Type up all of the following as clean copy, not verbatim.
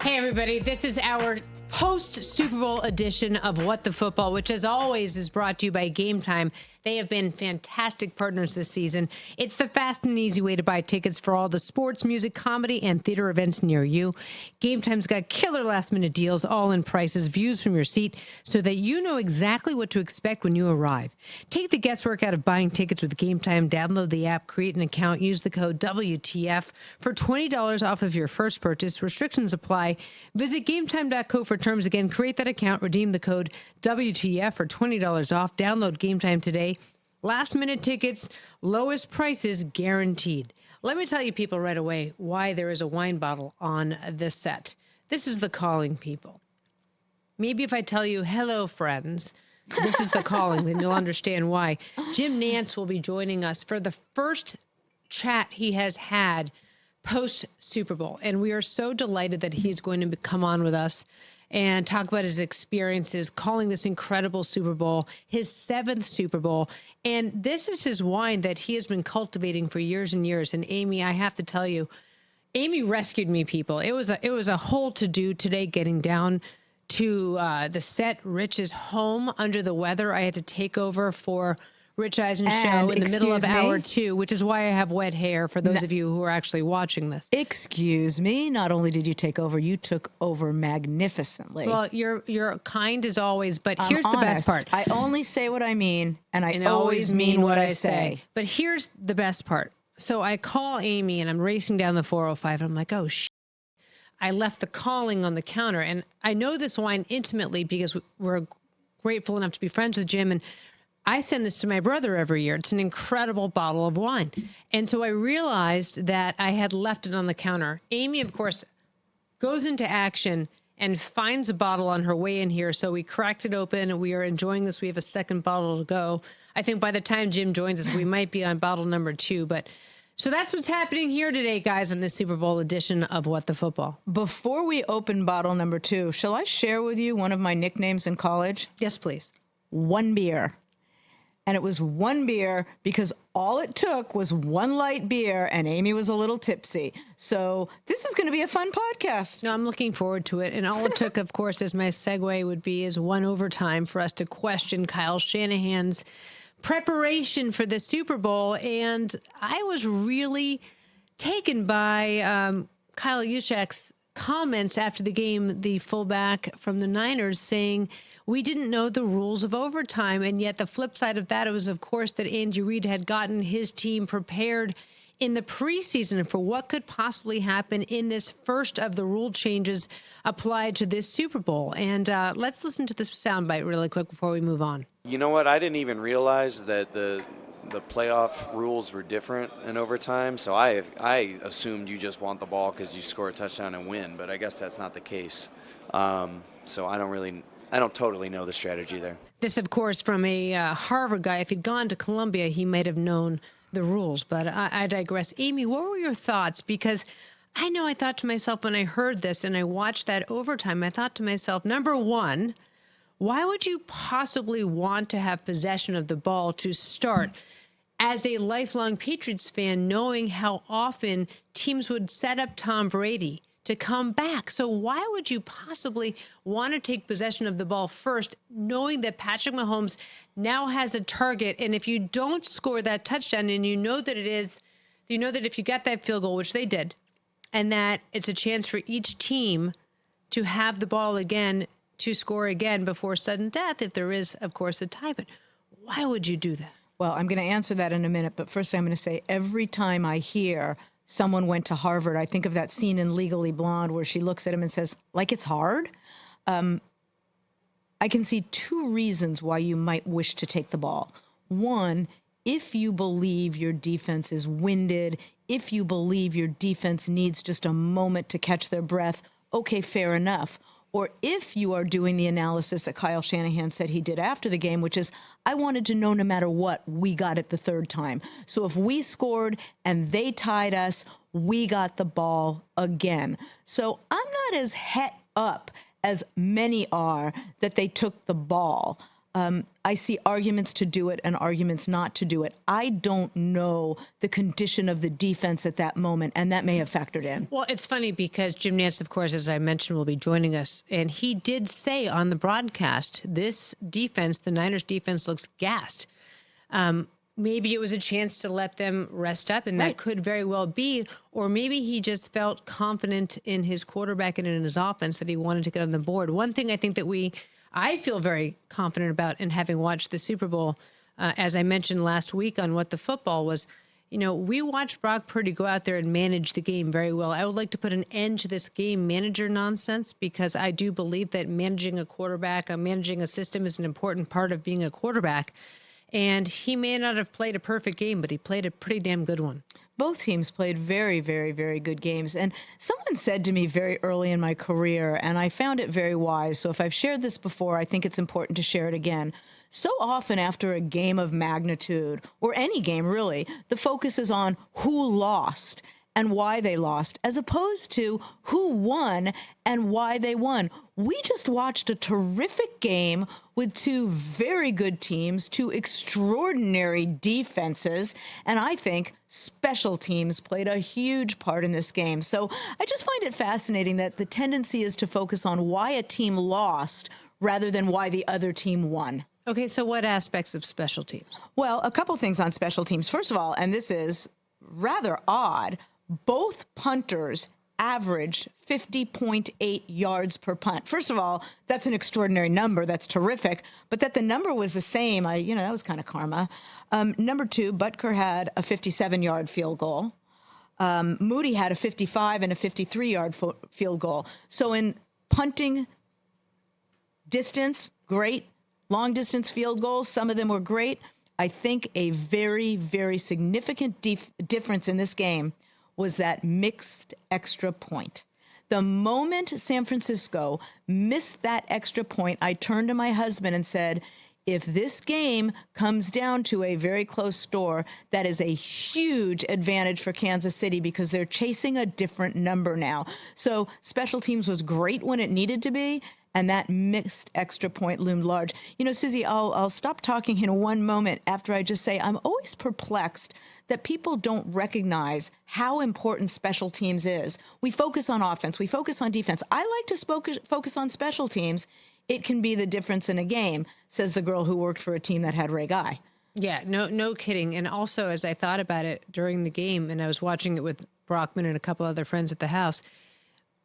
Hey, everybody. This is our post-Super Bowl edition of What the Football, which, as always, is brought to you by Game Time. They have been fantastic partners this season. It's the fast and easy way to buy tickets for all the sports, music, comedy, and theater events near you. Game Time's got killer last-minute deals, all-in prices, views from your seat, so that you know exactly what to expect when you arrive. Take the guesswork out of buying tickets with Game Time. Download the app, create an account, use the code WTF for $20 off of your first purchase. Restrictions apply. Visit GameTime.co for terms. Again, create that account, redeem the code WTF for $20 off. Download Game Time today. Last minute tickets, lowest prices guaranteed. Let me tell you people right away why there is a wine bottle on this set. This is the calling, people. Maybe if I tell you, hello, friends, this is the calling, then you'll understand why. Jim Nantz will be joining us for the first chat he has had post-Super Bowl. And we are so delighted that he's going to come on with us and talk about his experiences calling this incredible Super Bowl, his 7th Super Bowl. And this is his wine that he has been cultivating for years and years. And Amy, I have to tell you, Amy rescued me, people. It was a whole to-do today getting down to the set, Rich's home under the weather. I had to take over for Rich Eisen show in the middle of hour 2, which is why I have wet hair for those of you who are actually watching this. Excuse me. Not only did you take over, you took over magnificently. Well, you're kind as always, but here's the best part. I only say what I mean, and I always mean what I say. But here's the best part. So I call Amy, and I'm racing down the 405, and I'm like, oh, I left the calling on the counter. And I know this wine intimately because we're grateful enough to be friends with Jim, and I send this to my brother every year. It's an incredible bottle of wine. And so I realized that I had left it on the counter. Amy, of course, goes into action and finds a bottle on her way in here. So we cracked it open. We are enjoying this. We have a second bottle to go. I think by the time Jim joins us, we might be on bottle number 2. But so that's what's happening here today, guys, on this Super Bowl edition of What the Football. Before we open bottle number 2, shall I share with you one of my nicknames in college? Yes, please. One beer. And it was one beer because all it took was one light beer and Amy was a little tipsy. So this is going to be a fun podcast. No, I'm looking forward to it. And all it took, of course, as my segue would be, is one overtime for us to question Kyle Shanahan's preparation for the Super Bowl. And I was really taken by Kyle Juszczyk's comments after the game, the fullback from the Niners, saying we didn't know the rules of overtime. And yet the flip side of that was, of course, that Andy Reid had gotten his team prepared in the preseason for what could possibly happen in this first of the rule changes applied to this Super Bowl. And let's listen to this soundbite really quick before we move on. You know what? I didn't even realize that the playoff rules were different in overtime, so I assumed you just want the ball because you score a touchdown and win, but I guess that's not the case. So I don't totally know the strategy there. This, of course, from a Harvard guy. If he'd gone to Columbia, he might have known the rules, but I digress. Amy, what were your thoughts? Because I thought to myself when I heard this and I watched that overtime, I thought to myself, number one, why would you possibly want to have possession of the ball to start as a lifelong Patriots fan, knowing how often teams would set up Tom Brady to come back? So why would you possibly want to take possession of the ball first, knowing that Patrick Mahomes now has a target? And if you don't score that touchdown, and you know that if you got that field goal, which they did, and that it's a chance for each team to have the ball again, to score again before sudden death, if there is, of course, a tie. But why would you do that? Well, I'm going to answer that in a minute, but first I'm going to say every time I hear someone went to Harvard, I think of that scene in Legally Blonde where she looks at him and says, like it's hard. I can see 2 reasons why you might wish to take the ball. One, if you believe your defense is winded, if you believe your defense needs just a moment to catch their breath, okay, fair enough. Or if you are doing the analysis that Kyle Shanahan said he did after the game, which is, I wanted to know no matter what, we got it the third time. So if we scored and they tied us, we got the ball again. So I'm not as het up as many are that they took the ball. I see arguments to do it and arguments not to do it. I don't know the condition of the defense at that moment, and that may have factored in. Well, it's funny because Jim Nantz, of course, as I mentioned, will be joining us. And he did say on the broadcast, this defense, the Niners defense, looks gassed. Maybe it was a chance to let them rest up, and that could very well be. Or maybe he just felt confident in his quarterback and in his offense that he wanted to get on the board. One thing I think that I feel very confident about in having watched the Super Bowl, as I mentioned last week on What the Football was, we watched Brock Purdy go out there and manage the game very well. I would like to put an end to this game manager nonsense because I do believe that managing a quarterback, managing a system is an important part of being a quarterback. And he may not have played a perfect game, but he played a pretty damn good one. Both teams played very, very, very good games. And someone said to me very early in my career, and I found it very wise, so if I've shared this before, I think it's important to share it again. So often after a game of magnitude, or any game really, the focus is on who lost and why they lost, as opposed to who won and why they won. We just watched a terrific game with two very good teams, two extraordinary defenses, and I think special teams played a huge part in this game. So I just find it fascinating that the tendency is to focus on why a team lost rather than why the other team won. Okay, so what aspects of special teams? Well, a couple things on special teams. First of all, and this is rather odd, both punters averaged 50.8 yards per punt. First of all, that's an extraordinary number. That's terrific. But that the number was the same, that was kind of karma. Number two, Butker had a 57-yard field goal. Moody had a 55 and a 53-yard field goal. So in punting distance, great. Long distance field goals, some of them were great. I think a very, very significant difference in this game was that mixed extra point. The moment San Francisco missed that extra point, I turned to my husband and said, if this game comes down to a very close score, that is a huge advantage for Kansas City because they're chasing a different number now. So special teams was great when it needed to be, and that mixed extra point loomed large. Suzy, I'll stop talking in one moment after I just say I'm always perplexed that people don't recognize how important special teams is. We focus on offense. We focus on defense. I like to focus on special teams. It can be the difference in a game, says the girl who worked for a team that had Ray Guy. Yeah, no kidding. And also, as I thought about it during the game, and I was watching it with Brockman and a couple other friends at the house,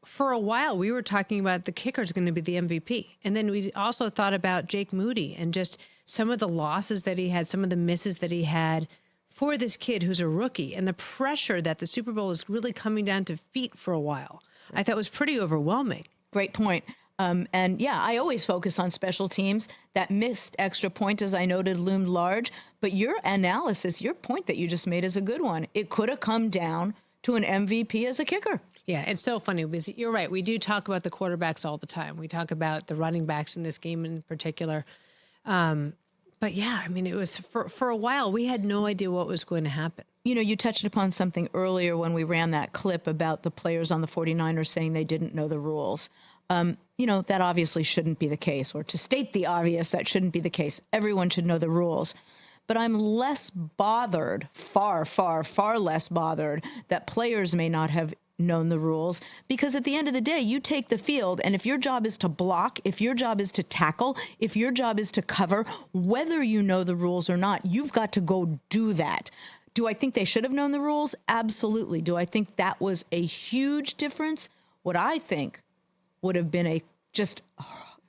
for a while, we were talking about the kicker is going to be the MVP. And then we also thought about Jake Moody and just some of the losses that he had, some of the misses that he had for this kid who's a rookie, and the pressure that the Super Bowl is really coming down to feet for a while. I thought was pretty overwhelming. Great point. And yeah, I always focus on special teams. That missed extra point, as I noted, loomed large. But your analysis, your point that you just made is a good one. It could have come down to an MVP as a kicker. Yeah, it's so funny because you're right. We do talk about the quarterbacks all the time. We talk about the running backs in this game in particular. But yeah, it was for a while, we had no idea what was going to happen. You touched upon something earlier when we ran that clip about the players on the 49ers saying they didn't know the rules. That obviously shouldn't be the case, or to state the obvious, that shouldn't be the case. Everyone should know the rules. But I'm less bothered, far, far, far less bothered that players may not have known the rules, because at the end of the day, you take the field, and if your job is to block, if your job is to tackle, if your job is to cover, whether you know the rules or not, you've got to go do that. Do I think they should have known the rules? Absolutely. Do I think that was a huge difference? What I think would have been a just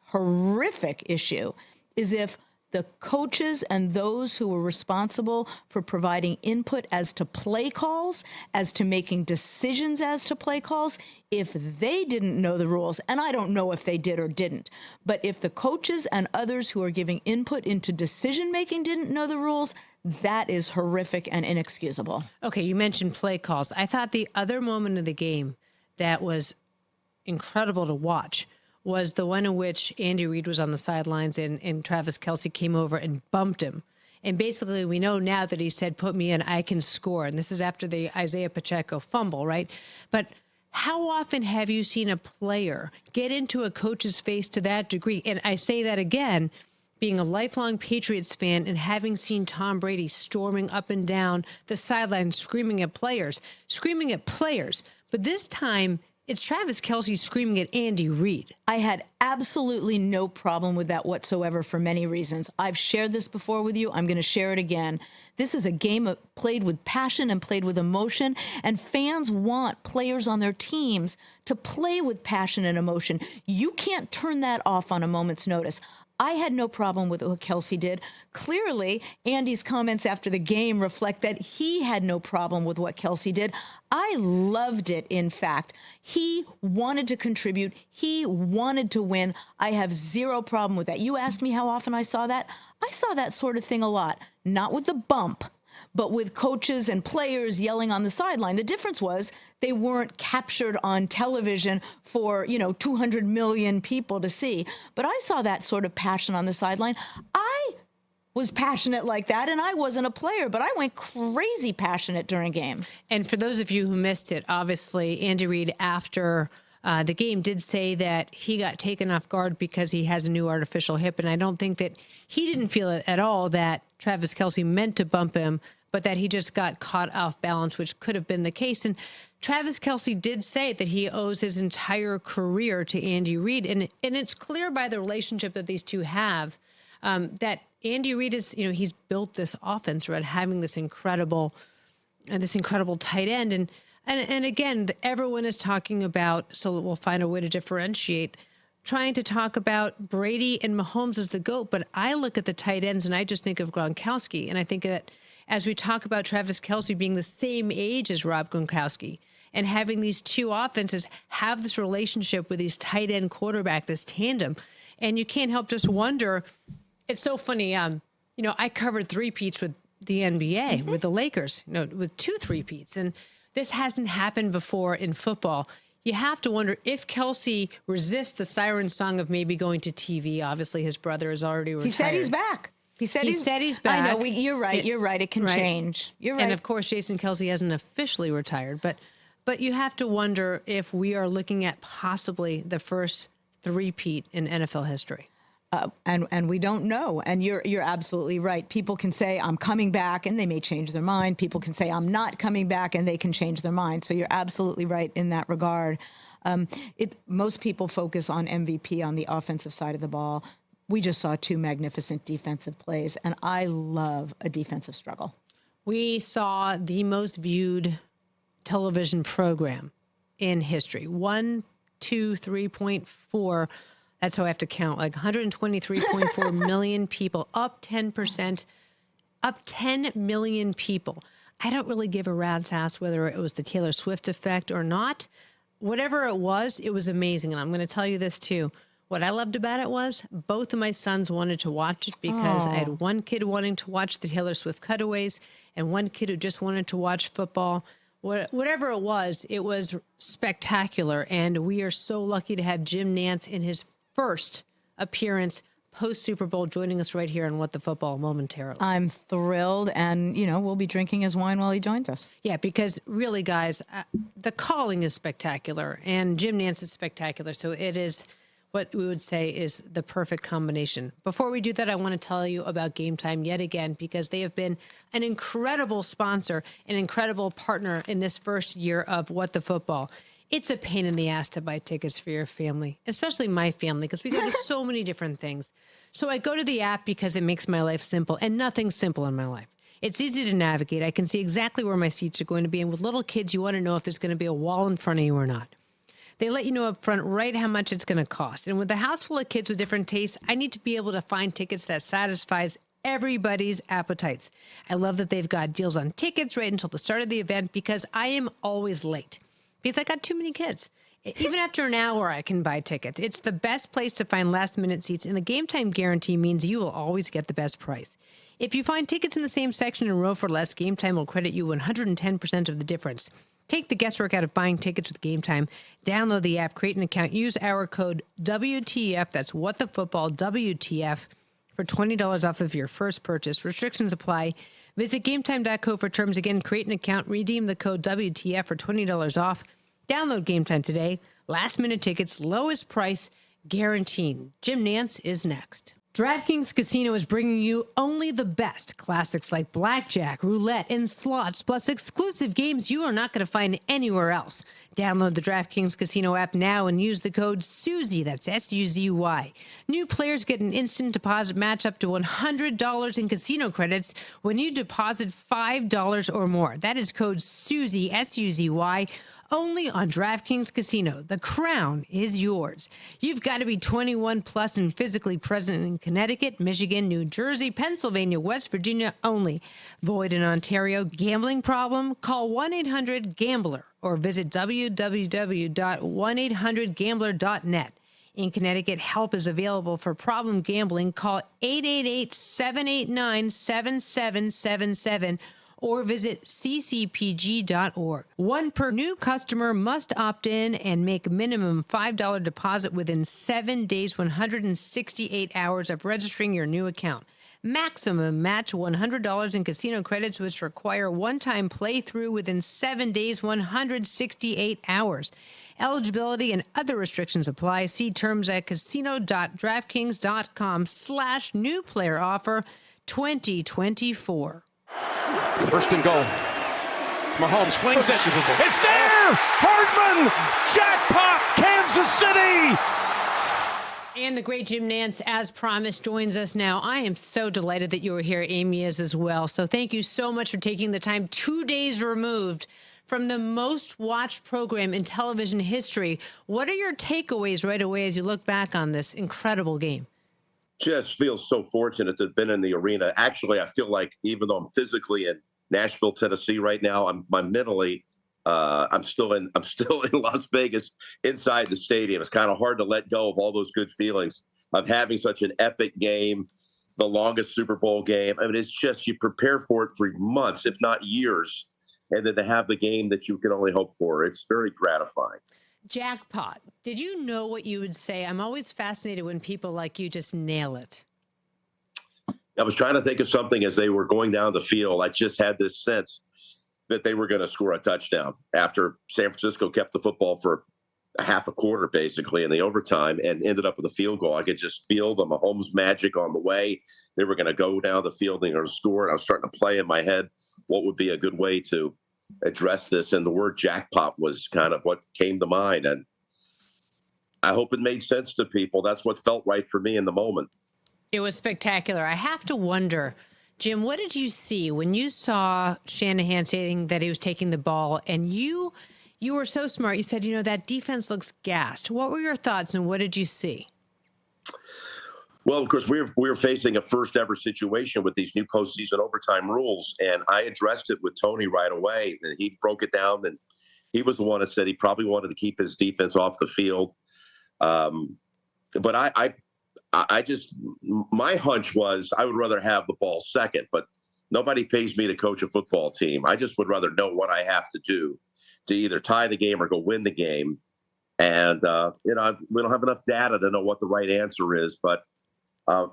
horrific issue is if the coaches and those who were responsible for providing input as to play calls, as to making decisions as to play calls, if they didn't know the rules, and I don't know if they did or didn't, but if the coaches and others who are giving input into decision-making didn't know the rules, that is horrific and inexcusable. Okay, you mentioned play calls. I thought the other moment of the game that was incredible to watch was the one in which Andy Reid was on the sidelines and Travis Kelce came over and bumped him. And basically, we know now that he said, put me in, I can score. And this is after the Isaiah Pacheco fumble, right? But how often have you seen a player get into a coach's face to that degree? And I say that again being a lifelong Patriots fan and having seen Tom Brady storming up and down the sideline, screaming at players. But this time, it's Travis Kelce screaming at Andy Reid. I had absolutely no problem with that whatsoever for many reasons. I've shared this before with you. I'm going to share it again. This is a game played with passion and played with emotion, and fans want players on their teams to play with passion and emotion. You can't turn that off on a moment's notice. I had no problem with what Kelsey did. Clearly, Andy's comments after the game reflect that he had no problem with what Kelsey did. I loved it, in fact. He wanted to contribute. He wanted to win. I have zero problem with that. You asked me how often I saw that. I saw that sort of thing a lot. Not with the bump, but with coaches and players yelling on the sideline. The difference was they weren't captured on television for, 200 million people to see. But I saw that sort of passion on the sideline. I was passionate like that, and I wasn't a player, but I went crazy passionate during games. And for those of you who missed it, obviously, Andy Reid, after the game, did say that he got taken off guard because he has a new artificial hip. And I don't think that he didn't feel it at all that Travis Kelce meant to bump him, but that he just got caught off balance, which could have been the case. And Travis Kelce did say that he owes his entire career to Andy Reid. And it's clear by the relationship that these two have that Andy Reid is, he's built this offense around having this incredible tight end. And again, everyone is talking about, so we'll find a way to differentiate, trying to talk about Brady and Mahomes as the GOAT. But I look at the tight ends and I just think of Gronkowski. And I think that as we talk about Travis Kelce being the same age as Rob Gronkowski and having these two offenses have this relationship with these tight end quarterback, this tandem, and you can't help just wonder. It's so funny. I covered three-peats with the NBA, with the Lakers, with 2 3-peats. And this hasn't happened before in football. You have to wonder if Kelce resists the siren song of maybe going to TV. Obviously, his brother is already retired. He said he's back. He said he's back. I know. You're right. You're right. It can change. You're right. And of course, Jason Kelce hasn't officially retired. But you have to wonder if we are looking at possibly the first three-peat in NFL history. And we don't know. And you're absolutely right. People can say, I'm coming back, and they may change their mind. People can say, I'm not coming back, and they can change their mind. So you're absolutely right in that regard. Most people focus on MVP on the offensive side of the ball. We just saw 2 magnificent defensive plays, and I love a defensive struggle. We saw the most viewed television program in history. 3.4. That's how I have to count. Like 123.4 million people, up 10%, up 10 million people. I don't really give a rat's ass whether it was the Taylor Swift effect or not. Whatever it was amazing. And I'm going to tell you this too. What I loved about it was both of my sons wanted to watch it because I had one kid wanting to watch the Taylor Swift cutaways and one kid who just wanted to watch football. Whatever it was spectacular. And we are so lucky to have Jim Nantz in his first appearance post-Super Bowl joining us right here on What the Football momentarily. I'm thrilled, and, we'll be drinking his wine while he joins us. Yeah, because really, guys, the calling is spectacular, and Jim Nantz is spectacular, so it is what we would say is the perfect combination. Before we do that, I want to tell you about Game Time yet again, because they have been an incredible sponsor, an incredible partner in this first year of What the Football. It's a pain in the ass to buy tickets for your family, especially my family, because we go to so many different things. So I go to the app because it makes my life simple, and nothing's simple in my life. It's easy to navigate. I can see exactly where my seats are going to be. And with little kids, you want to know if there's going to be a wall in front of you or not. They let you know up front right how much it's going to cost. And with a house full of kids with different tastes, I need to be able to find tickets that satisfies everybody's appetites. I love that they've got deals on tickets right until the start of the event, because I am always late because I got too many kids. Even after an hour, I can buy tickets. It's the best place to find last-minute seats, and the Game Time guarantee means you will always get the best price. If you find tickets in the same section in row for less, Game Time will credit you 110% of the difference. Take the guesswork out of buying tickets with Game Time. Download the app, create an account, use our code WTF, that's What the Football, WTF, for $20 off of your first purchase. Restrictions apply. Visit GameTime.co for terms. Again, create an account, redeem the code WTF for $20 off. Download Game Time today. Last minute tickets, lowest price guaranteed. Jim Nantz is next. DraftKings Casino is bringing you only the best classics like blackjack, roulette, and slots, plus exclusive games you are not going to find anywhere else. Download the DraftKings Casino app now and use the code SUZY, that's S-U-Z-Y. New players get an instant deposit match up to $100 in casino credits when you deposit $5 or more. That is code SUZY, S-U-Z-Y. Only on DraftKings Casino. The crown is yours. You've got to be 21 plus and physically present in Connecticut, Michigan, New Jersey, Pennsylvania, West Virginia only. Void in Ontario. Gambling problem? Call 1-800-GAMBLER or visit www.1800gambler.net. In Connecticut, help is available for problem gambling. Call 888-789-7777. or visit ccpg.org. One per new customer must opt in and make a minimum $5 deposit within 7 days, 168 hours of registering your new account. Maximum match $100 in casino credits, which require one-time playthrough within 7 days, 168 hours. Eligibility and other restrictions apply. See terms at casino.draftkings.com/new player offer 2024. First and goal. Mahomes flings it. It's there! Hardman! Jackpot! Kansas City! And the great Jim Nantz, as promised, joins us now. I am so delighted that you were here. Amy is as well. So thank you so much for taking the time. 2 days removed from the most watched program in television history. What are your takeaways right away as you look back on this incredible game? Just feel so fortunate to have been in the arena. Actually, I feel like even though I'm physically in Nashville, Tennessee right now, I'm mentally I'm still in Las Vegas inside the stadium. It's kind of hard to let go of all those good feelings of having such an epic game, the longest Super Bowl game. I mean, it's just you prepare for it for months, if not years, and then to have the game that you can only hope for. It's very gratifying. Jackpot. Did you know what you would say? I'm always fascinated when people like you just nail it. I was trying to think of something as they were going down the field. I just had this sense that they were going to score a touchdown after San Francisco kept the football for a half a quarter, basically, in the overtime and ended up with a field goal. I could just feel the Mahomes magic on the way. They were going to go down the field and they were going to score. And I was starting to play in my head what would be a good way to address this, and the word jackpot was kind of what came to mind, and I hope it made sense to people. That's what felt right for me in the moment. It was spectacular. I have to wonder, Jim, what did you see when you saw Shanahan saying that he was taking the ball, and you were so smart, you said, that defense looks gassed. What were your thoughts, and what did you see? Well, of course, we were facing a first-ever situation with these new postseason overtime rules, and I addressed it with Tony right away, and he broke it down, and he was the one that said he probably wanted to keep his defense off the field. But I just, my hunch was I would rather have the ball second, but nobody pays me to coach a football team. I just would rather know what I have to do to either tie the game or go win the game. And, we don't have enough data to know what the right answer is, but I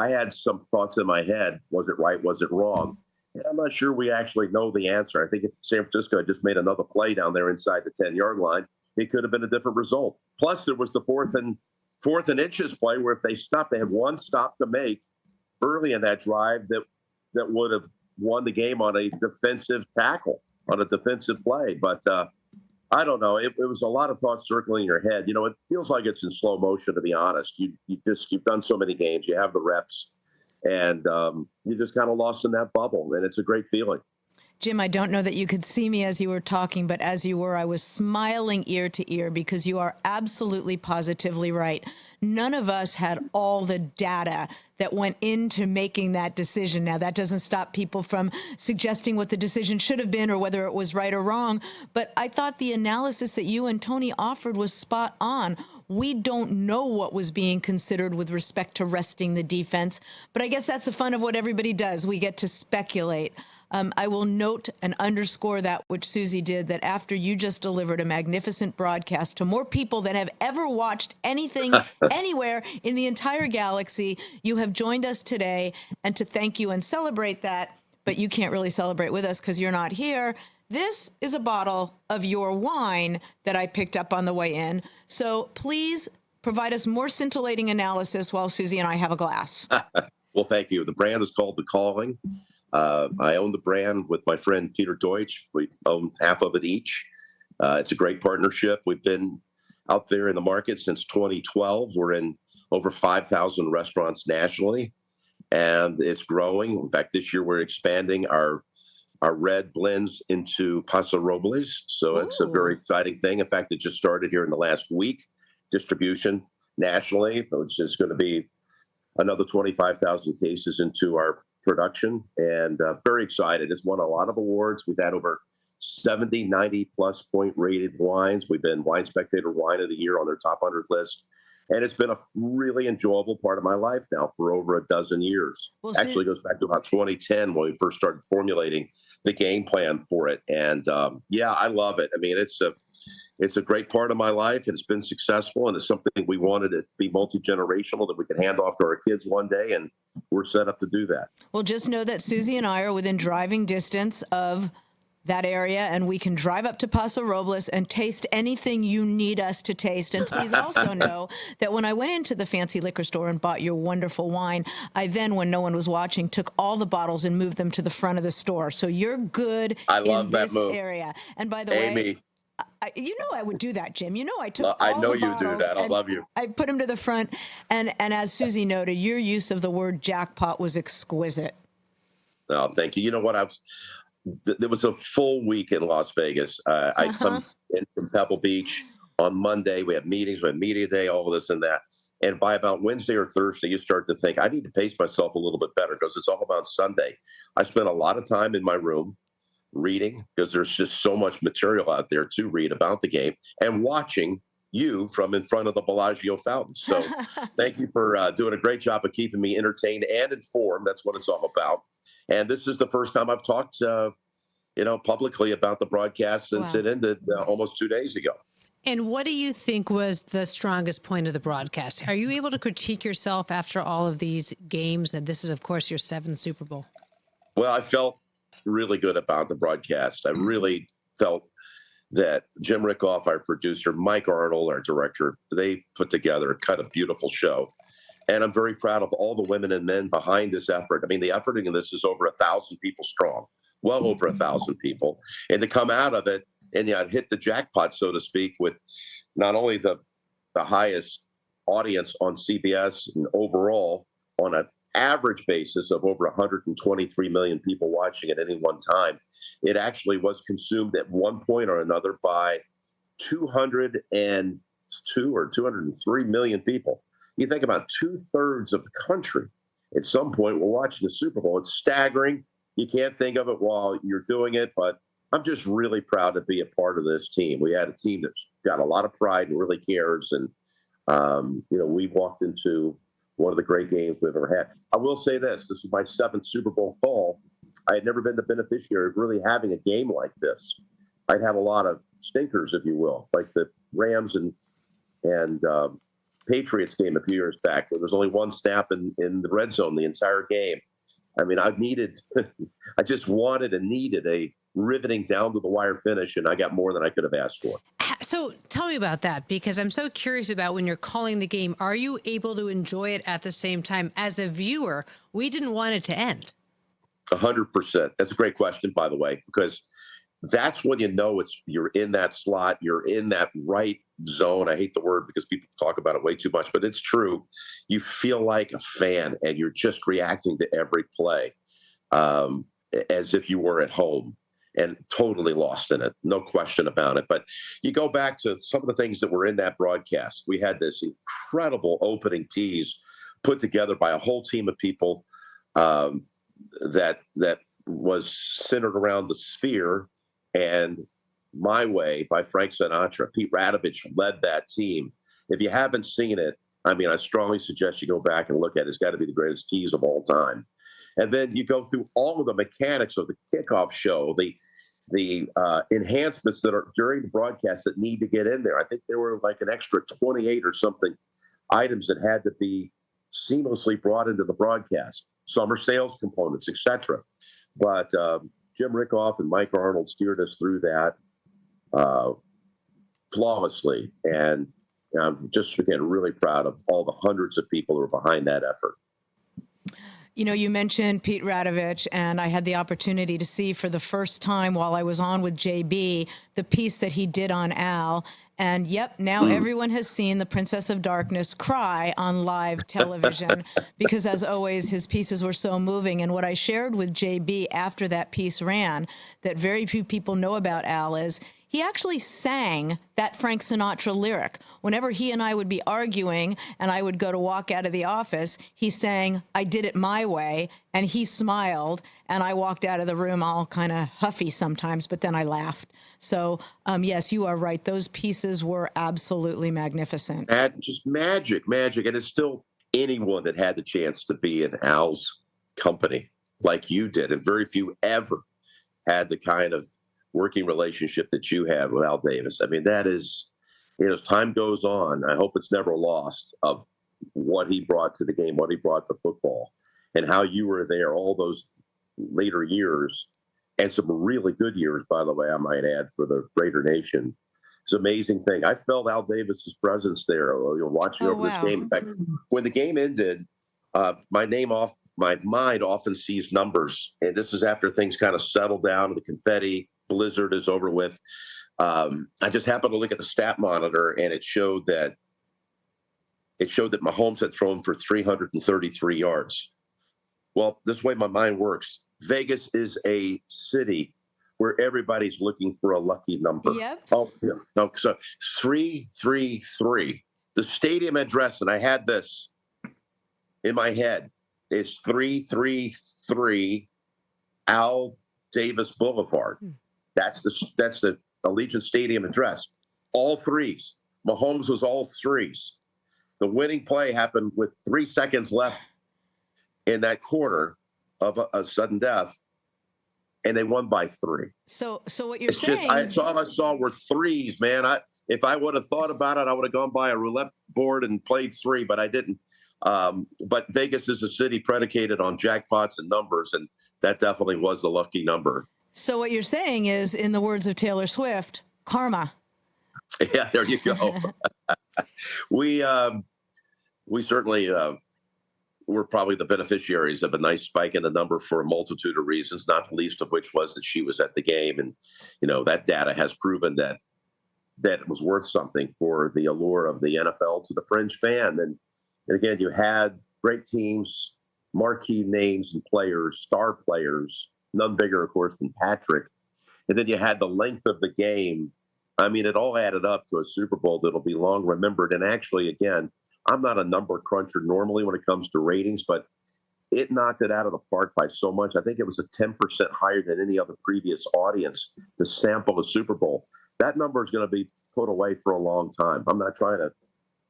had some thoughts in my head. Was it right? Was it wrong? And I'm not sure we actually know the answer. I think if San Francisco had just made another play down there inside the 10-yard line, it could have been a different result. Plus, there was the fourth and inches play where if they stopped, they had one stop to make early in that drive that would have won the game on a defensive tackle, on a defensive play. But I don't know. It was a lot of thoughts circling in your head. It feels like it's in slow motion, to be honest. You've done so many games. You have the reps, and you're just kind of lost in that bubble, and it's a great feeling. Jim, I don't know that you could see me as you were talking, but as you were, I was smiling ear to ear because you are absolutely positively right. None of us had all the data that went into making that decision. Now, that doesn't stop people from suggesting what the decision should have been or whether it was right or wrong. But I thought the analysis that you and Tony offered was spot on. We don't know what was being considered with respect to resting the defense. But I guess that's the fun of what everybody does. We get to speculate. I will note and underscore that which Suzy did, that after you just delivered a magnificent broadcast to more people than have ever watched anything anywhere in the entire galaxy, you have joined us today. And to thank you and celebrate that, but you can't really celebrate with us because you're not here. This is a bottle of your wine that I picked up on the way in. So please provide us more scintillating analysis while Suzy and I have a glass. Well, thank you. The brand is called The Calling. I own the brand with my friend Peter Deutsch. We own half of it each. It's a great partnership. We've been out there in the market since 2012. We're in over 5,000 restaurants nationally, and it's growing. In fact, this year we're expanding our red blends into Paso Robles. So it's a very exciting thing. In fact, it just started here in the last week, distribution nationally, which is going to be another 25,000 cases into our production, and very excited. It's won a lot of awards. We've had over 70, 90 plus point rated wines. We've been Wine Spectator Wine of the Year on their top 100 list. And it's been a really enjoyable part of my life now for over a dozen years. Well, actually goes back to about 2010 when we first started formulating the game plan for it. And yeah, I love it. I mean, it's a great part of my life, and it's been successful, and it's something we wanted to be multi-generational, that we could hand off to our kids one day, and we're set up to do that. Well, just know that Suzy and I are within driving distance of that area, and we can drive up to Paso Robles and taste anything you need us to taste. And please also know that when I went into the fancy liquor store and bought your wonderful wine, I then, when no one was watching, took all the bottles and moved them to the front of the store. So you're good in this area. And by the way, you know I would do that, Jim. You know I took I all know the you bottles do that. I love you. I put them to the front. And as Suzy noted, your use of the word jackpot was exquisite. Oh, thank you. You know what? There was a full week in Las Vegas. I come in from Pebble Beach on Monday. We have meetings, we have media day, all of this and that. And by about Wednesday or Thursday, you start to think, I need to pace myself a little bit better, because it's all about Sunday. I spent a lot of time in my room reading, because there's just so much material out there to read about the game, and watching you from in front of the Bellagio fountain. So thank you for doing a great job of keeping me entertained and informed. That's what it's all about. And this is the first time I've talked, publicly about the broadcast since it ended almost 2 days ago. And what do you think was the strongest point of the broadcast? Are you able to critique yourself after all of these games? And this is, of course, your 7th Super Bowl. Well, I felt really good about the broadcast. I really felt that Jim Rickoff, our producer, Mike Arnold, our director, they put together a beautiful show. And I'm very proud of all the women and men behind this effort. I mean, the effort in this is over 1,000 people strong, well over 1,000 people. And to come out of it and hit the jackpot, so to speak, with not only the highest audience on CBS and overall on an average basis of over 123 million people watching at any one time, it actually was consumed at one point or another by 202 or 203 million people. You think about 2/3 of the country at some point were watching the Super Bowl. It's staggering. You can't think of it while you're doing it, but I'm just really proud to be a part of this team. We had a team that's got a lot of pride and really cares. And, we walked into one of the great games we've ever had. I will say this is my 7th Super Bowl call. I had never been the beneficiary of really having a game like this. I'd had a lot of stinkers, if you will, like the Rams and Patriots game a few years back, where there's only one snap in the red zone the entire game. I mean, I just wanted and needed a riveting down to the wire finish, and I got more than I could have asked for. So tell me about that, because I'm so curious about when you're calling the game, are you able to enjoy it at the same time? As a viewer, we didn't want it to end. 100%. That's a great question, by the way, because that's when you're in that slot, you're in that right zone. I hate the word because people talk about it way too much, but it's true. You feel like a fan, and you're just reacting to every play as if you were at home, and totally lost in it. No question about it. But you go back to some of the things that were in that broadcast. We had this incredible opening tease put together by a whole team of people that was centered around the Sphere and My Way by Frank Sinatra. Pete Radovich led that team. If you haven't seen it, I mean, I strongly suggest you go back and look at it. It's got to be the greatest tease of all time. And then you go through all of the mechanics of the kickoff show, the enhancements that are during the broadcast that need to get in there. I think there were like an extra 28 or something items that had to be seamlessly brought into the broadcast. Summer sales components, etc. But Jim Rickoff and Mike Arnold steered us through that flawlessly. And I'm just, again, really proud of all the hundreds of people who are behind that effort. You know, you mentioned Pete Radovich, and I had the opportunity to see for the first time while I was on with JB the piece that he did on Al. And yep, now everyone has seen the Princess of Darkness cry on live television because, as always, his pieces were so moving. And what I shared with JB after that piece ran that very few people know about Al is he actually sang that Frank Sinatra lyric. Whenever he and I would be arguing and I would go to walk out of the office, he sang, "I did it my way," and he smiled, and I walked out of the room all kind of huffy sometimes, but then I laughed. So, yes, you are right. Those pieces were absolutely magnificent. Just magic. And it's still anyone that had the chance to be in Al's company like you did, and very few ever had the kind of working relationship that you had with Al Davis. I mean, that is, as time goes on, I hope it's never lost of what he brought to the game, what he brought to football, and how you were there all those later years, and some really good years, by the way, I might add, for the Raider Nation. It's an amazing thing. I felt Al Davis's presence there, watching over this game. In fact, when the game ended, my mind often sees numbers, and this is after things kind of settled down, the confetti blizzard is over with. I just happened to look at the stat monitor, and it showed that Mahomes had thrown for 333 yards. Well, this way my mind works. Vegas is a city where everybody's looking for a lucky number. Yep. Oh, yeah. No, so 333. The stadium address, and I had this in my head, is 333 Al Davis Boulevard. That's the Allegiant Stadium address. All threes. Mahomes was all threes. The winning play happened with 3 seconds left in that quarter of a sudden death, and they won by 3. So what you're saying? All I saw were threes, man. If I would have thought about it, I would have gone by a roulette board and played 3, but I didn't. But Vegas is a city predicated on jackpots and numbers, and that definitely was the lucky number. So what you're saying is, in the words of Taylor Swift, karma. Yeah, there you go. We certainly were probably the beneficiaries of a nice spike in the number for a multitude of reasons, not the least of which was that she was at the game. And, that data has proven that it was worth something for the allure of the NFL to the fringe fan. And again, you had great teams, marquee names and players, star players, none bigger, of course, than Patrick. And then you had the length of the game. I mean, it all added up to a Super Bowl that'll be long remembered. And actually, again, I'm not a number cruncher normally when it comes to ratings, but it knocked it out of the park by so much. I think it was a 10% higher than any other previous audience to sample a Super Bowl. That number is going to be put away for a long time. I'm not trying to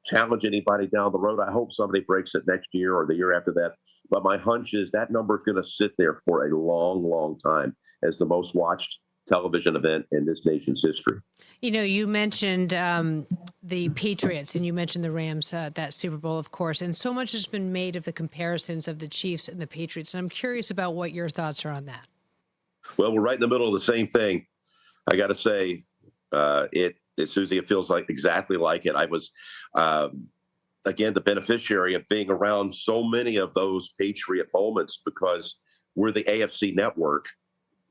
challenge anybody down the road. I hope somebody breaks it next year or the year after that. But my hunch is that number is going to sit there for a long, long time as the most watched television event in this nation's history. You mentioned the Patriots and you mentioned the Rams, that Super Bowl, of course, and so much has been made of the comparisons of the Chiefs and the Patriots. And I'm curious about what your thoughts are on that. Well, we're right in the middle of the same thing. I got to say, Suzy, it feels like exactly like it. I was, again, the beneficiary of being around so many of those Patriot moments because we're the AFC network.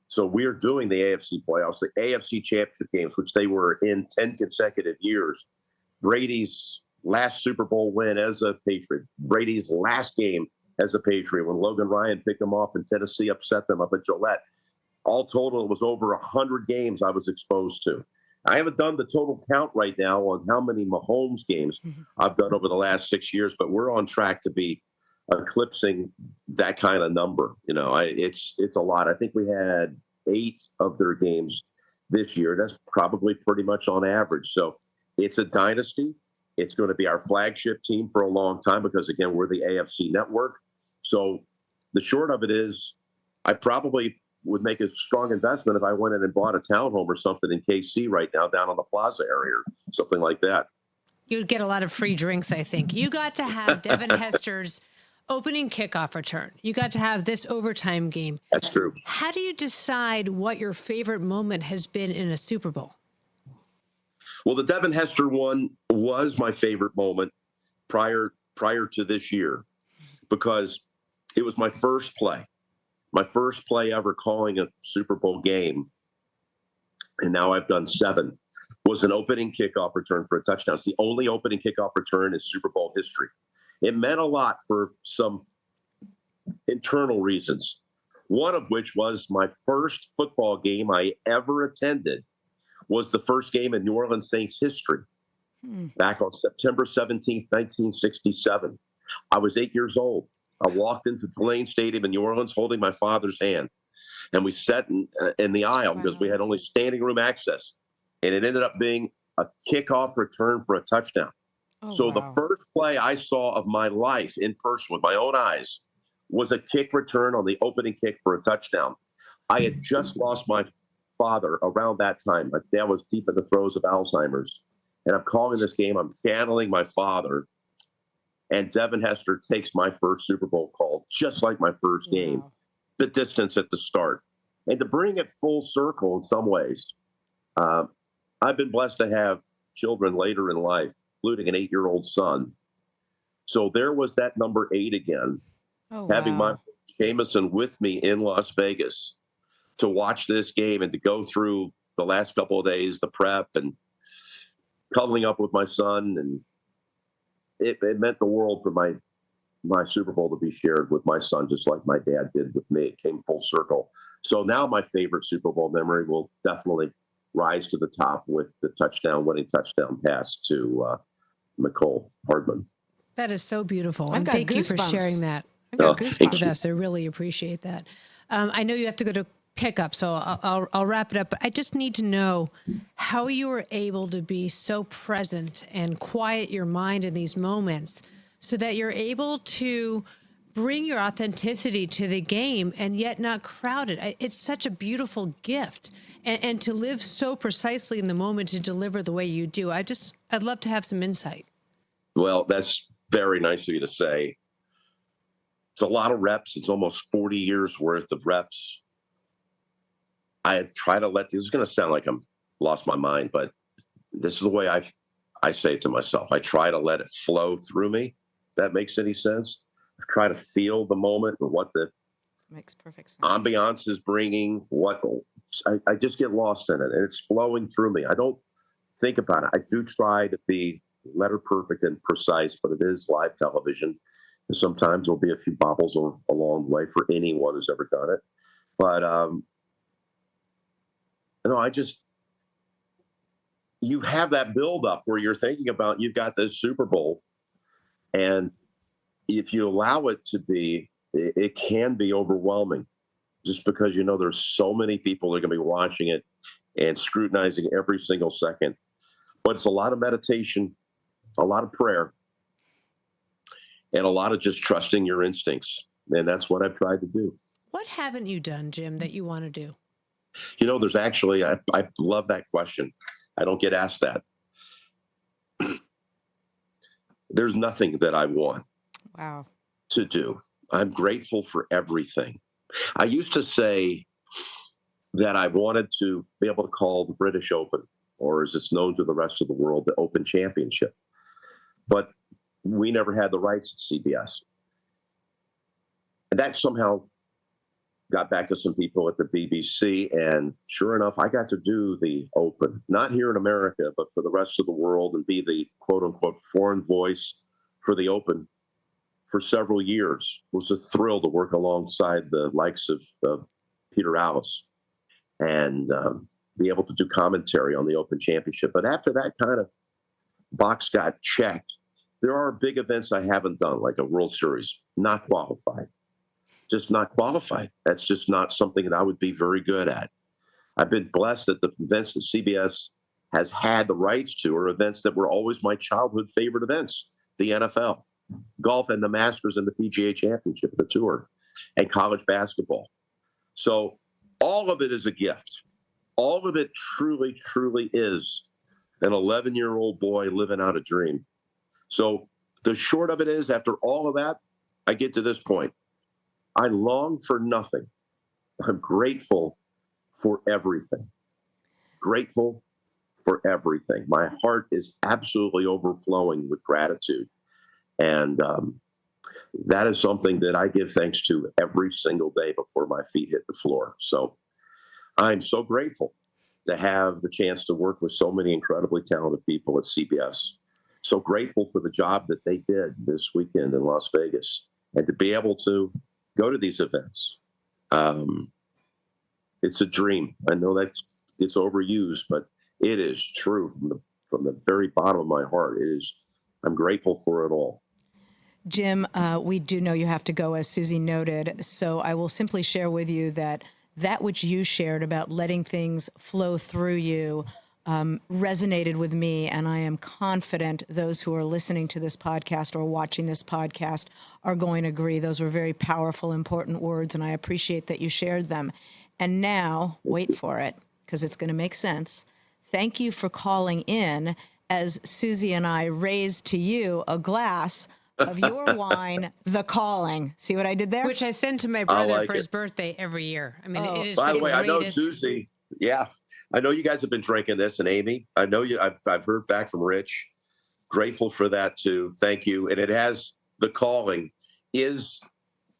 So we're doing the AFC playoffs, the AFC championship games, which they were in 10 consecutive years. Brady's last Super Bowl win as a Patriot. Brady's last game as a Patriot when Logan Ryan picked them off and Tennessee upset them up at Gillette. All total, it was over 100 games I was exposed to. I haven't done the total count right now on how many Mahomes games I've done over the last 6 years, but we're on track to be eclipsing that kind of number. It's a lot. I think we had 8 of their games this year. That's probably pretty much on average. So it's a dynasty. It's going to be our flagship team for a long time because, again, we're the AFC network. So the short of it is I probably would make a strong investment if I went in and bought a townhome or something in KC right now down on the Plaza area or something like that. You'd get a lot of free drinks, I think. You got to have Devin Hester's opening kickoff return. You got to have this overtime game. That's true. How do you decide what your favorite moment has been in a Super Bowl? Well, the Devin Hester one was my favorite moment prior to this year because it was my first play ever calling a Super Bowl game. And now I've done 7, was an opening kickoff return for a touchdown. It's the only opening kickoff return in Super Bowl history. It meant a lot for some internal reasons, one of which was my first football game I ever attended was the first game in New Orleans Saints history back on September 17th, 1967. I was 8 years old. I walked into Tulane Stadium in New Orleans holding my father's hand. And we sat in the aisle because we had only standing room access. And it ended up being a kickoff return for a touchdown. The first play I saw of my life in person with my own eyes was a kick return on the opening kick for a touchdown. I had just lost my father around that time. My dad was deep in the throes of Alzheimer's. And I'm calling this game. I'm channeling my father. And Devin Hester takes my first Super Bowl call, just like my first game. The distance at the start. And to bring it full circle in some ways, I've been blessed to have children later in life, including an 8-year-old son. So there was that number 8 again, having my Jameson with me in Las Vegas to watch this game and to go through the last couple of days, the prep and cuddling up with my son. And it meant the world for my Super Bowl to be shared with my son, just like my dad did with me. It came full circle. So now my favorite Super Bowl memory will definitely rise to the top with the winning touchdown pass to Nicole Hardman. That is so beautiful. I've got thank you for goosebumps. sharing that I've got goosebumps with us. I really appreciate that. I know you have to go to pickup, so I'll wrap it up. But I just need to know how you were able to be so present and quiet your mind in these moments so that you're able to bring your authenticity to the game and yet not crowd it. It's such a beautiful gift. And to live so precisely in the moment to deliver the way you do. I'd love to have some insight. Well, that's very nice of you to say. It's a lot of reps. It's almost 40 years worth of reps. I try to this is going to sound like I'm lost my mind, but this is the way I say it to myself. I try to let it flow through me. If that makes any sense. I try to feel the moment and what the makes perfect sense. Ambiance is bringing. I just get lost in it, and it's flowing through me. I don't think about it. I do try to be letter perfect and precise, but it is live television. And sometimes there'll be a few bobbles along the way for anyone who's ever done it. But you have that buildup where you're thinking about you've got this Super Bowl, and if you allow it to be, it can be overwhelming just because there's so many people that are going to be watching it and scrutinizing every single second. But it's a lot of meditation, a lot of prayer, and a lot of just trusting your instincts. And that's what I've tried to do. What haven't you done, Jim, that you want to do? There's actually, I love that question. I don't get asked that. There's nothing that I want to do. I'm grateful for everything. I used to say that I wanted to be able to call the British Open, or as it's known to the rest of the world, the Open Championship. But we never had the rights at CBS. And that somehow got back to some people at the BBC, and sure enough, I got to do the Open, not here in America, but for the rest of the world, and be the quote-unquote foreign voice for the Open for several years. It was a thrill to work alongside the likes of Peter Alice and be able to do commentary on the Open Championship. But after that kind of box got checked, there are big events I haven't done, like a World Series, not qualified. Just not qualified. That's just not something that I would be very good at. I've been blessed that the events that CBS has had the rights to are events that were always my childhood favorite events. The NFL, golf, and the Masters and the PGA Championship, the Tour, and college basketball. So all of it is a gift. All of it truly, truly is an 11-year-old boy living out a dream. So the short of it is, after all of that, I get to this point. I long for nothing. I'm grateful for everything. Grateful for everything. My heart is absolutely overflowing with gratitude. And that is something that I give thanks to every single day before my feet hit the floor. So I'm so grateful to have the chance to work with so many incredibly talented people at CBS. So grateful for the job that they did this weekend in Las Vegas, and to be able to go to these events. It's a dream. I know that it's overused, but it is true from the very bottom of my heart. It is. I'm grateful for it all. Jim, we do know you have to go, as Suzy noted, so I will simply share with you that which you shared about letting things flow through you resonated with me, and I am confident those who are listening to this podcast or watching this podcast are going to agree. Those were very powerful, important words, and I appreciate that you shared them. And now, wait for it, because it's going to make sense. Thank you for calling in as Suzy and I raised to you a glass of your wine, The Calling. See what I did there? Which I send to my brother for his birthday every year. I mean, it is by the way, greatest. I know Suzy. Yeah, I know you guys have been drinking this, and Amy, I know you. I've heard back from Rich. Grateful for that too. Thank you. And it has The Calling is,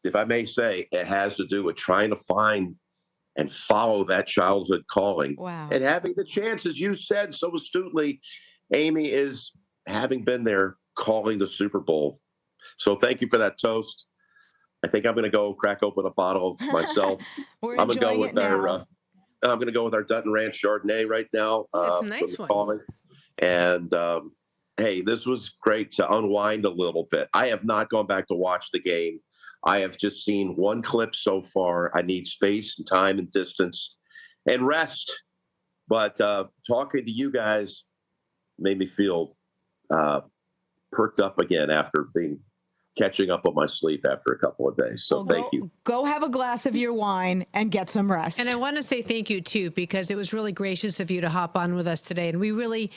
if I may say, it has to do with trying to find and follow that childhood calling. Wow. And having the chance, as you said so astutely, Amy, is having been there calling the Super Bowl. So thank you for that toast. I think I'm going to go crack open a bottle myself. We're I'm going to go with now. I'm going to go with our Dutton Ranch Chardonnay right now. That's a nice one. Calling. And hey, this was great to unwind a little bit. I have not gone back to watch the game. I have just seen one clip so far. I need space and time and distance and rest. But talking to you guys made me feel perked up again after catching up on my sleep after a couple of days. So thank you. Go have a glass of your wine and get some rest. And I want to say thank you too, because it was really gracious of you to hop on with us today. And we really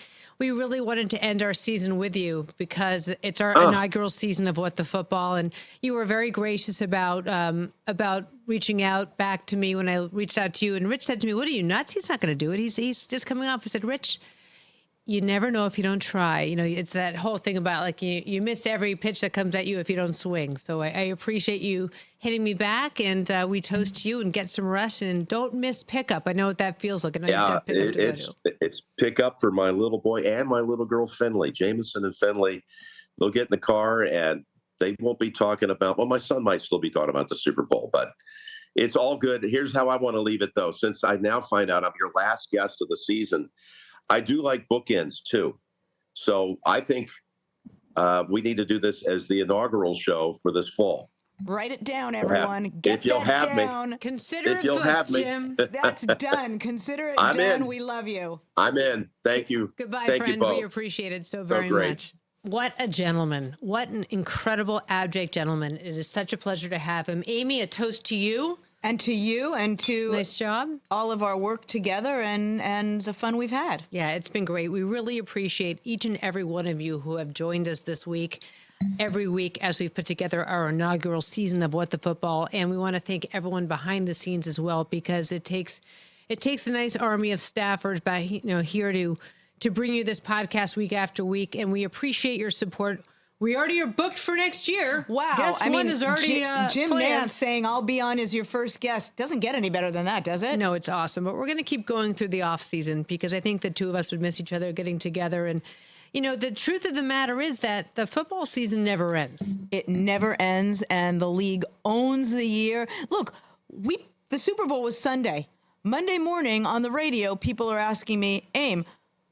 wanted to end our season with you, because it's our inaugural season of What the Football. And you were very gracious about reaching out back to me when I reached out to you. And Rich said to me, "What are you, nuts? He's not going to do it. He's just coming off." I said, "Rich, you never know if you don't try." You know, it's that whole thing about like you miss every pitch that comes at you if you don't swing. So I appreciate you hitting me back, and we toast you and get some rest, and don't miss pickup. I know what that feels like. I know you've got pickup to go to. It's pickup for my little boy and my little girl, Finley. Jameson and Finley, they'll get in the car and they won't be talking about, well, my son might still be talking about the Super Bowl, but it's all good. Here's how I want to leave it, though. Since I now find out I'm your last guest of the season, I do like bookends, too. So I think we need to do this as the inaugural show for this fall. Write it down, everyone. If you'll have me. Consider it booked, Jim. That's done. Consider it done. In. We love you. I'm in. Thank you. Goodbye, Thank friend. you both. We appreciate it so very great. much. What a gentleman. What an incredible, abject gentleman. It is such a pleasure to have him. Amy, a toast to you. And to you, and to nice job. All of our work together and the fun we've had. Yeah, it's been great. We really appreciate each and every one of you who have joined us this week, every week as we've put together our inaugural season of What the Football. And we want to thank everyone behind the scenes as well, because it takes a nice army of staffers back, here to bring you this podcast week after week. And we appreciate your support. We already are booked for next year. Wow. Guest one is already Jim planned. Nantz saying I'll be on as your first guest. Doesn't get any better than that, does it? No, it's awesome. But we're going to keep going through the off season, because I think the two of us would miss each other getting together. And, the truth of the matter is that the football season never ends. It never ends, and the league owns the year. Look, the Super Bowl was Sunday. Monday morning on the radio, people are asking me, Aim,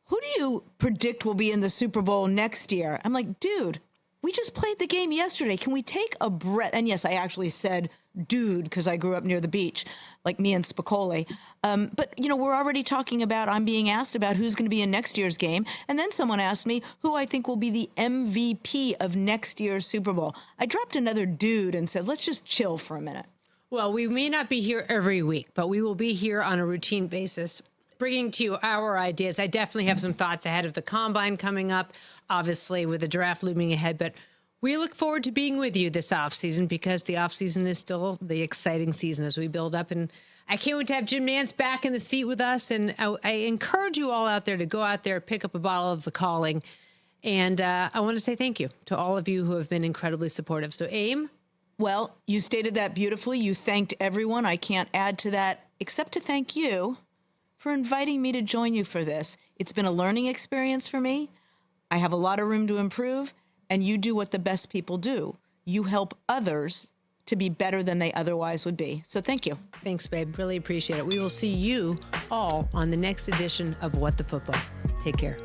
who do you predict will be in the Super Bowl next year? I'm like, dude, we just played the game yesterday. Can we take a breath? And yes, I actually said dude because I grew up near the beach, like me and Spicoli. But, we're already talking about, I'm being asked about who's going to be in next year's game. And then someone asked me who I think will be the MVP of next year's Super Bowl. I dropped another dude and said, let's just chill for a minute. Well, we may not be here every week, but we will be here on a routine basis, bringing to you our ideas. I definitely have some thoughts ahead of the combine coming up, obviously with the draft looming ahead, but we look forward to being with you this offseason, because the offseason is still the exciting season as we build up. And I can't wait to have Jim Nantz back in the seat with us. And I encourage you all out there to go out there, pick up a bottle of The Calling. And I want to say thank you to all of you who have been incredibly supportive. So, Aim? Well, you stated that beautifully. You thanked everyone. I can't add to that except to thank you for inviting me to join you for this. It's been a learning experience for me. I have a lot of room to improve, and you do what the best people do. You help others to be better than they otherwise would be. So thank you. Thanks, babe. Really appreciate it. We will see you all on the next edition of What the Football. Take care.